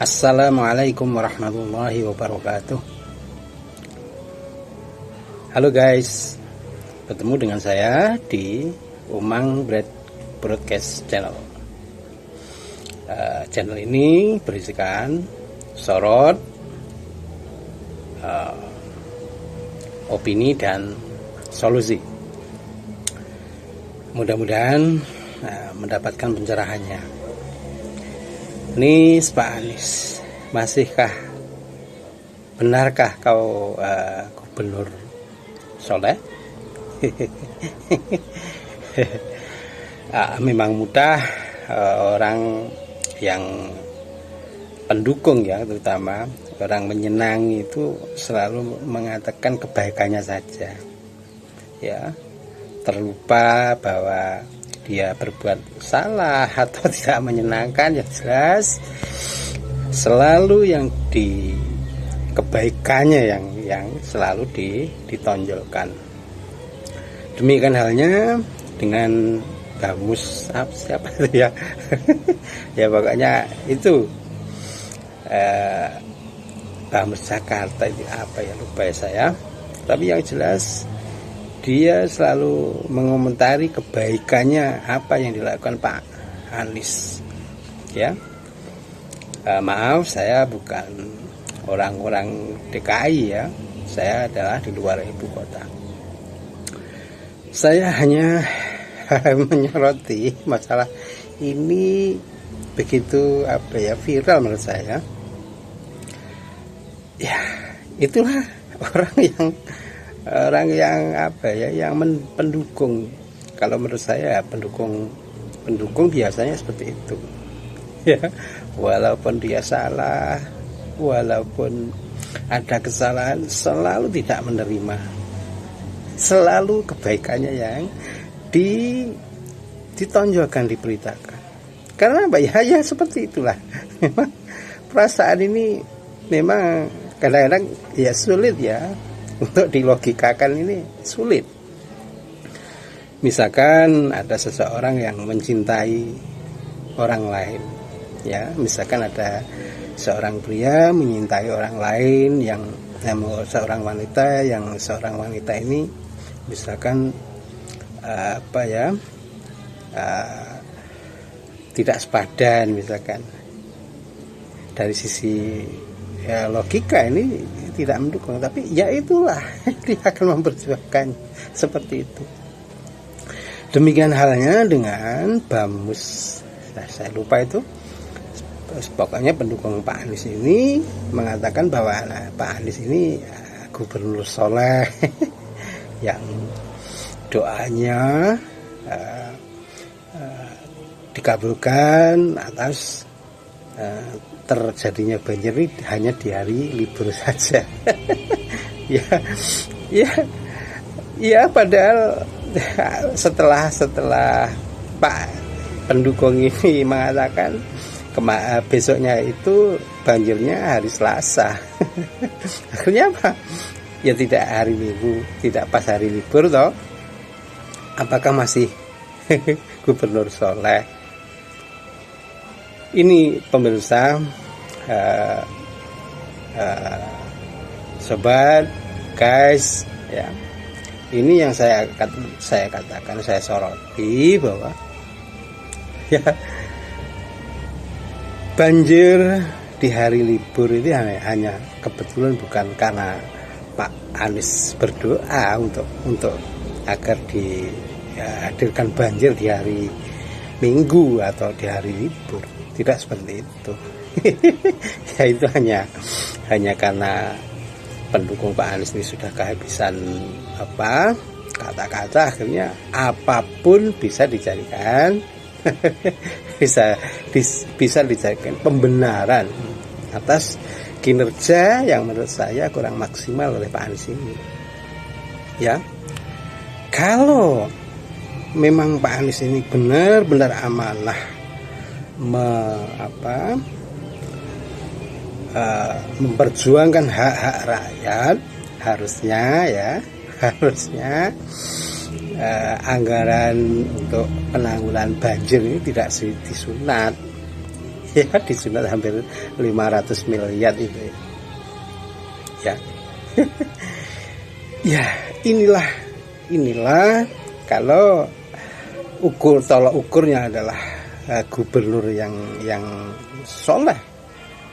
Assalamualaikum warahmatullahi wabarakatuh. Halo guys, bertemu dengan saya di Umang Broadcast Channel. Channel ini berisikan sorot, opini dan solusi. Mudah-mudahan mendapatkan pencerahannya. Nis Pak Anies, benarkah kau gubernur soleh? Memang mudah orang yang pendukung ya, terutama orang menyenangi itu selalu mengatakan kebaikannya saja ya, terlupa bahwa dia berbuat salah atau tidak menyenangkan. Yang jelas selalu yang di kebaikannya yang selalu ditonjolkan. Demikian halnya dengan Bamus siapa itu ya ya pokoknya itu Bamus Jakarta itu apa ya, lupa ya saya. Tapi yang jelas dia selalu mengomentari kebaikannya apa yang dilakukan Pak Anies ya. Maaf, saya bukan orang-orang DKI ya, saya adalah di luar ibu kota. Saya hanya menyoroti masalah ini begitu viral menurut saya ya. Itulah orang yang pendukung. Kalau menurut saya pendukung biasanya seperti itu ya, walaupun dia salah, walaupun ada kesalahan, selalu tidak menerima, selalu kebaikannya yang ditonjolkan, diberitakan. Karena ya seperti itulah. Memang perasaan ini memang kadang-kadang ya sulit ya untuk dilogikakan, ini sulit. Misalkan ada seseorang yang mencintai orang lain ya, misalkan ada seorang pria menyintai orang lain yang seorang wanita ini misalkan tidak sepadan, misalkan dari sisi logika ini tidak mendukung, tapi ya itulah dia akan memperjuangkan seperti itu. Demikian halnya dengan Bamus, saya lupa itu, pokoknya pendukung Pak Anies ini mengatakan bahwa Pak Anies ini gubernur soleh yang doanya dikabulkan atas terjadinya banjir hanya di hari libur saja. ya padahal setelah Pak pendukung ini mengatakan besoknya itu banjirnya hari Selasa. Akhirnya apa? Ya tidak hari Minggu, tidak pas hari libur toh. Apakah masih gubernur soleh? Ini pemirsa, sobat, guys ya, ini yang saya katakan, saya soroti bahwa ya banjir di hari libur ini hanya kebetulan, bukan karena Pak Anies berdoa untuk agar dihadirkan banjir di hari Minggu atau di hari libur. Tidak seperti itu. Ya itu hanya karena pendukung Pak Anies ini sudah kehabisan kata-kata, akhirnya apapun bisa dijadikan bisa dijadikan pembenaran atas kinerja yang menurut saya kurang maksimal oleh Pak Anies ini. Ya, kalau memang Pak Anies ini benar-benar amanah memperjuangkan hak-hak rakyat, harusnya anggaran untuk penanggulangan banjir ini tidak disunat ya disunat hampir 500 miliar itu ya. Ya inilah kalau tolak ukurnya adalah gubernur yang soleh.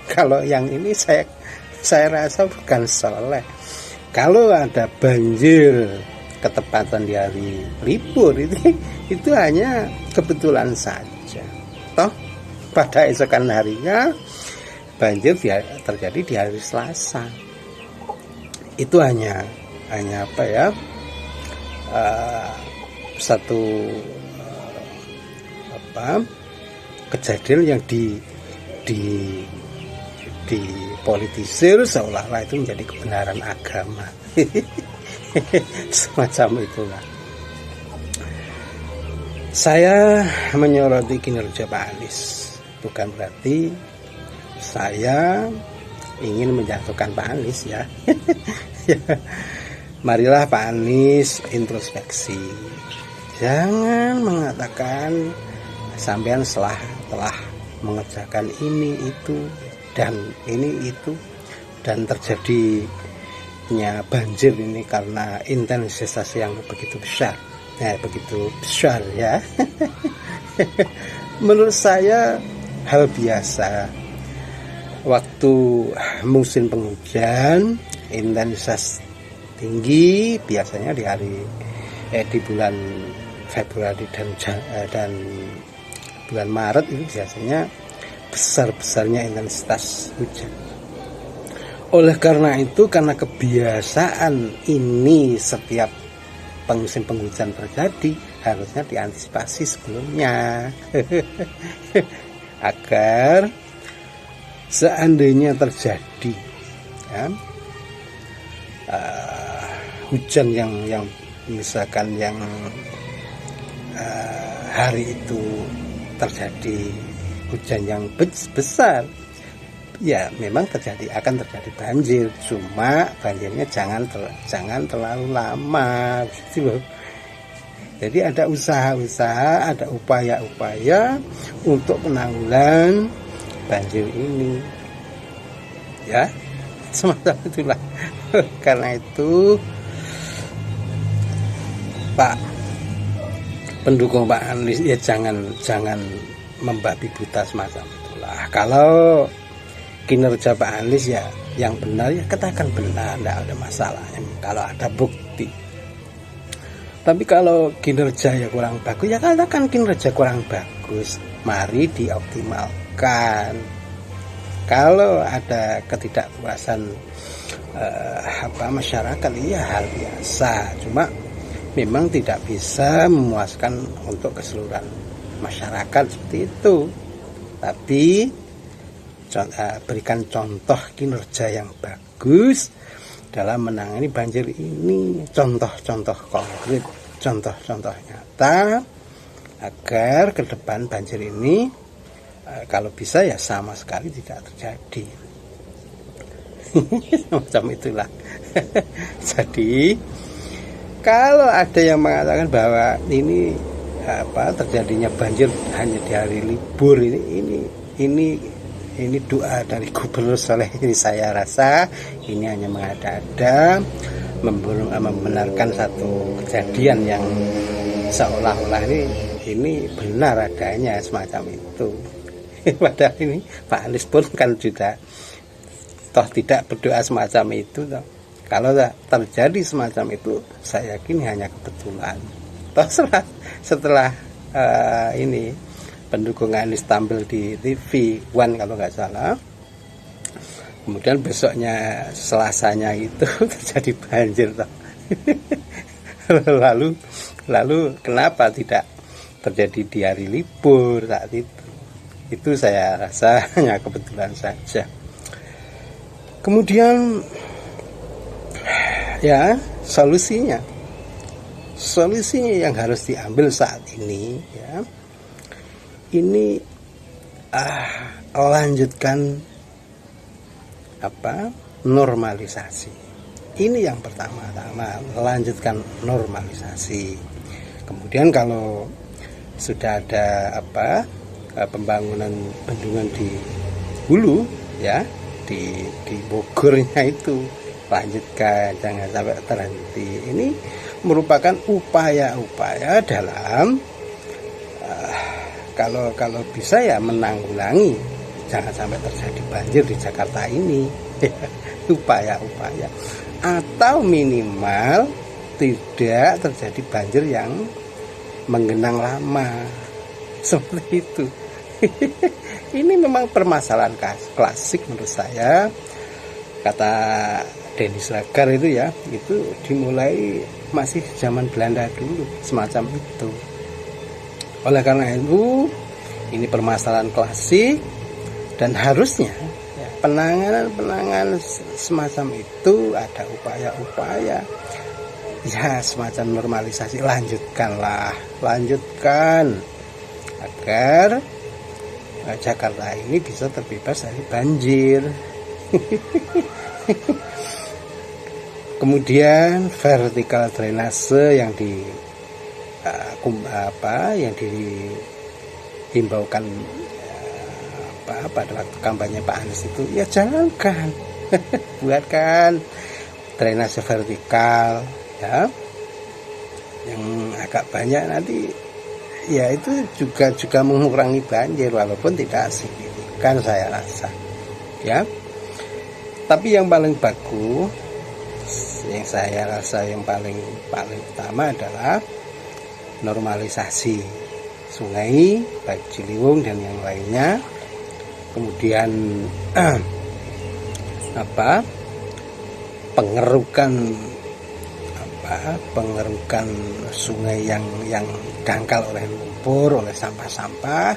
Kalau yang ini saya rasa bukan soleh. Kalau ada banjir ketepatan di hari libur itu hanya kebetulan saja. Toh pada esokan harinya banjir terjadi di hari Selasa. Itu hanya apa ya? Satu kejadian yang dipolitisir seolah-olah itu menjadi kebenaran agama. Semacam itulah. Saya menyoroti kinerja Pak Anies bukan berarti saya ingin menjatuhkan Pak Anies ya. Marilah Pak Anies introspeksi. Jangan mengatakan sampean telah mengerjakan ini itu dan ini itu dan terjadinya banjir ini karena intensitas yang begitu besar. Begitu besar ya. Menurut saya hal biasa. Waktu musim penghujan intensitas tinggi biasanya di bulan Februari dan bulan Maret itu biasanya besar-besarnya intensitas hujan. Oleh karena itu, karena kebiasaan ini setiap musim penghujan terjadi, harusnya diantisipasi sebelumnya. Agar seandainya terjadi ya, hujan yang misalkan yang hari itu terjadi hujan yang besar, ya memang akan terjadi banjir, cuma banjirnya jangan terlalu lama gitu loh. Jadi ada usaha-usaha, ada upaya-upaya untuk penanggulangan banjir ini ya, semacam itulah. Karena itu Pak pendukung Pak Anies ya jangan membabi buta semacam itulah. Kalau kinerja Pak Anies ya yang benar ya katakan benar, tidak ada masalahnya kalau ada bukti. Tapi kalau kinerja ya kurang bagus ya katakan kinerja kurang bagus, mari dioptimalkan. Kalau ada ketidakpuasan masyarakat ya hal biasa, cuma memang tidak bisa memuaskan untuk keseluruhan masyarakat seperti itu. Tapi berikan contoh kinerja yang bagus dalam menangani banjir ini, contoh-contoh konkret, contoh-contoh nyata, agar ke depan banjir ini kalau bisa ya sama sekali tidak terjadi. Macam itulah. Jadi kalau ada yang mengatakan bahwa ini terjadinya banjir hanya di hari libur ini doa dari Gubernur Soleh, ini saya rasa ini hanya mengada-ada membenarkan satu kejadian yang seolah-olah ini benar adanya semacam itu. Padahal ini Pak Anies pun kan juga toh tidak berdoa semacam itu toh. Kalau terjadi semacam itu, saya yakin hanya kebetulan. Toh setelah ini pendukung Anies tampil di TV One kalau nggak salah, kemudian besoknya Selasanya itu terjadi banjir toh. lalu kenapa tidak terjadi di hari libur saat itu? Itu saya rasa hanya kebetulan saja. Kemudian ya solusinya yang harus diambil saat ini ya, ini lanjutkan normalisasi. Ini yang pertama-tama, lanjutkan normalisasi. Kemudian kalau sudah ada pembangunan bendungan di hulu ya, di Bogornya itu, lanjutkan, jangan sampai terhenti. Ini merupakan upaya-upaya dalam kalau bisa ya menanggulangi jangan sampai terjadi banjir di Jakarta ini. Upaya-upaya, atau minimal tidak terjadi banjir yang menggenang lama seperti itu. Ini memang permasalahan klasik menurut saya. Kata Denny Slager itu ya, itu dimulai masih zaman Belanda dulu, semacam itu. Oleh karena itu, ini permasalahan klasik, dan harusnya ya, penanganan semacam itu ada upaya-upaya ya semacam normalisasi. Lanjutkan agar Jakarta ini bisa terbebas dari banjir. Kemudian vertikal drainase yang dihimbaukan pada waktu kampanye Pak Anies itu ya jalankan. Buatkan drainase vertikal ya, yang agak banyak nanti ya, itu juga mengurangi banjir walaupun tidak signifikan saya rasa ya. Tapi yang paling bagus, yang saya rasa yang paling utama adalah normalisasi sungai baik Ciliwung dan yang lainnya. Kemudian pengerukan sungai yang dangkal oleh lumpur, oleh sampah-sampah,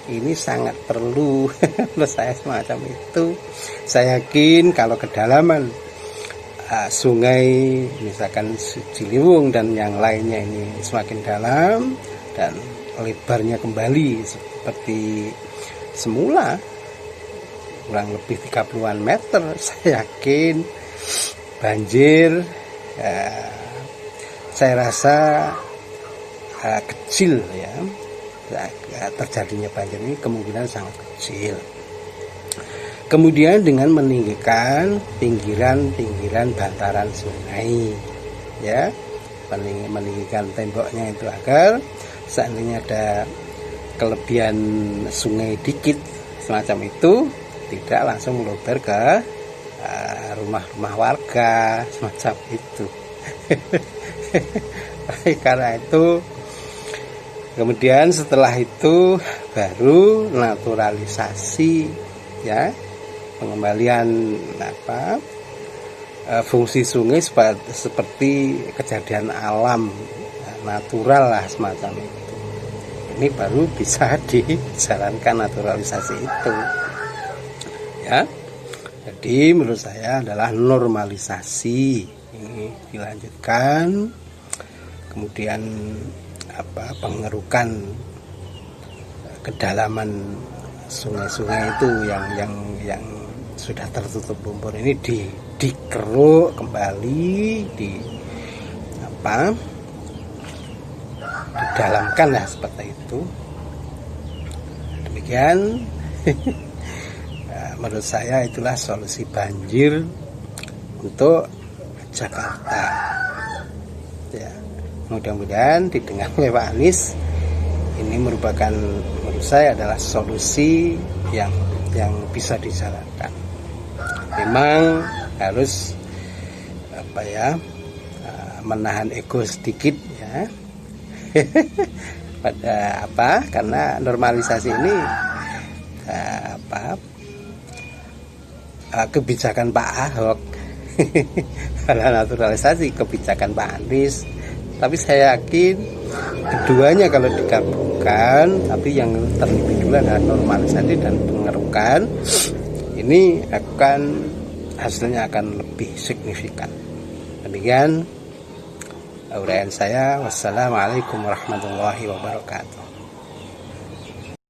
ini sangat perlu. Menurut saya semacam itu. Saya yakin kalau kedalaman sungai misalkan Ciliwung dan yang lainnya ini semakin dalam dan lebarnya kembali seperti semula, kurang lebih 30-an meter, saya yakin banjir saya rasa kecil ya, terjadinya banjir ini kemungkinan sangat kecil. Kemudian dengan meninggikan pinggiran bantaran sungai ya, meninggikan temboknya itu agar seandainya ada kelebihan sungai dikit semacam itu tidak langsung meluber ke rumah-rumah warga semacam itu. Karena itu kemudian setelah itu baru naturalisasi ya, pengembalian fungsi sungai seperti kejadian alam natural lah semacam itu. Ini baru bisa dijalankan naturalisasi itu ya. Jadi menurut saya adalah normalisasi ini dilanjutkan, kemudian pengerukan kedalaman sungai-sungai itu yang sudah tertutup lumpur ini dikeruk kembali, didalamkan lah seperti itu. Demikian. Menurut saya itulah solusi banjir untuk Jakarta ya. Mudah-mudahan didengar oleh Pak Anies. Ini merupakan menurut saya adalah solusi yang bisa dijalankan. Memang harus menahan ego sedikit ya. Karena normalisasi ini kebijakan Pak Ahok. Pada naturalisasi kebijakan Pak Anies. Tapi saya yakin keduanya kalau digabungkan, tapi yang terlebih dulu adalah normalisasi dan pengerukan, ini hasilnya akan lebih signifikan. Demikian uraian saya. Wassalamualaikum warahmatullahi wabarakatuh.